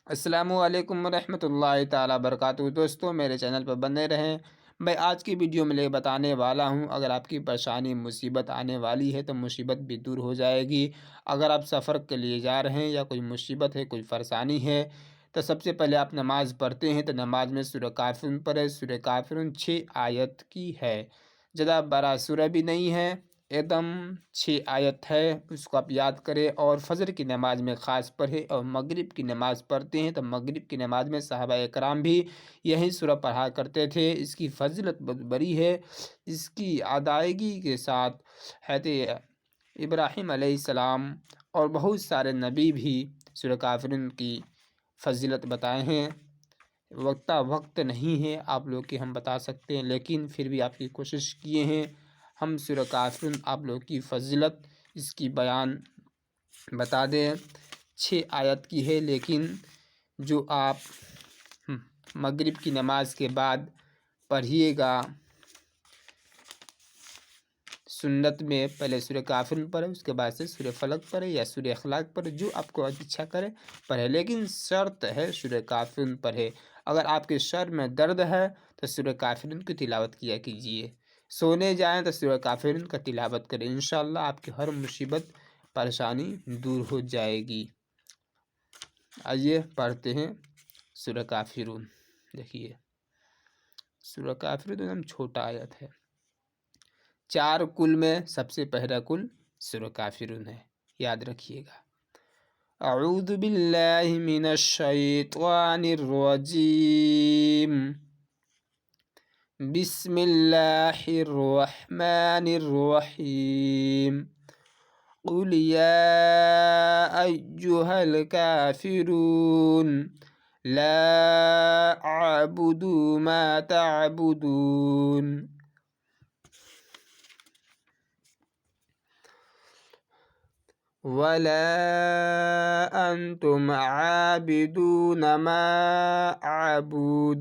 السلام علیکم ورحمۃ اللہ تعالیٰ وبرکاتہ۔ دوستوں میرے چینل پر بنے رہیں۔ میں آج کی ویڈیو میں بتانے والا ہوں، اگر آپ کی پریشانی مصیبت آنے والی ہے تو مصیبت بھی دور ہو جائے گی۔ اگر آپ سفر کے لیے جا رہے ہیں یا کوئی مصیبت ہے، کوئی پریشانی ہے، تو سب سے پہلے آپ نماز پڑھتے ہیں تو نماز میں سورہ کافرون پڑھیں۔ سورہ کافرون 6 آیت کی ہے، زیادہ بڑا سورہ بھی نہیں ہے، ایک دم 6 آیت ہے، اس کو آپ یاد کریں اور فجر کی نماز میں خاص پڑھیں۔ اور مغرب کی نماز پڑھتے ہیں تو مغرب کی نماز میں صحابہ کرام بھی یہی سورہ پڑھا کرتے تھے۔ اس کی فضیلت بہت بڑی ہے، اس کی ادائیگی کے ساتھ حضرت ابراہیم علیہ السلام اور بہت سارے نبی بھی سورہ کافرون کی فضیلت بتائے ہیں۔ وقت نہیں ہے آپ لوگ کی ہم بتا سکتے ہیں، لیکن پھر بھی آپ کی کوشش کیے ہیں ہم سورہ کافرون آپ لوگ کی فضیلت اس کی بیان بتا دیں۔ 6 آیت کی ہے، لیکن جو آپ مغرب کی نماز کے بعد پڑھیے گا، سنت میں پہلے سورہ کافرون پڑھے، اس کے بعد سے سورہ فلق پڑھے یا سورہ اخلاق پڑھے، جو آپ کو اچھا کرے پڑھے، لیکن شرط ہے سورہ کافرون پڑھے۔ اگر آپ کے سر میں درد ہے تو سورہ کافرون کی تلاوت کیا کیجیے، سونے جائیں تو سورہ کافرون کا تلاوت کریں، انشاءاللہ آپ کی ہر مصیبت پریشانی دور ہو جائے گی۔ آئیے پڑھتے ہیں سورہ کافرون۔ دیکھیے سورہ کافرون ایک دم چھوٹا آیت ہے، 4 کل میں سب سے پہلا کل سورہ کافرون ہے، یاد رکھیے گا۔ اعوذ باللہ من الشیطان الرجیم، بسم اللہ الرحمن الرحیم، قل یا ایہا الکافرون لا اعبد ما تعبدون ولا انتم عابدون ما اعبد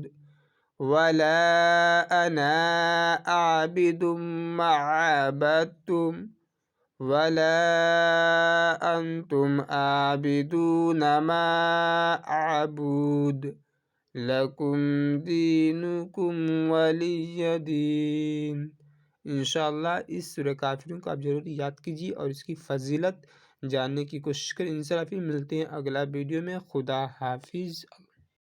ولا انا عابد ما عبدتم ولا انتم عابدون ما اعبد لکم دینکم ولی دین۔ انشاءاللہ اس سورہ کافرون کو آپ ضرور یاد کیجیے اور اس کی فضیلت جاننے کی کوشش کریں۔ انشاءاللہ پھر ملتے ہیں اگلا ویڈیو میں۔ خدا حافظ۔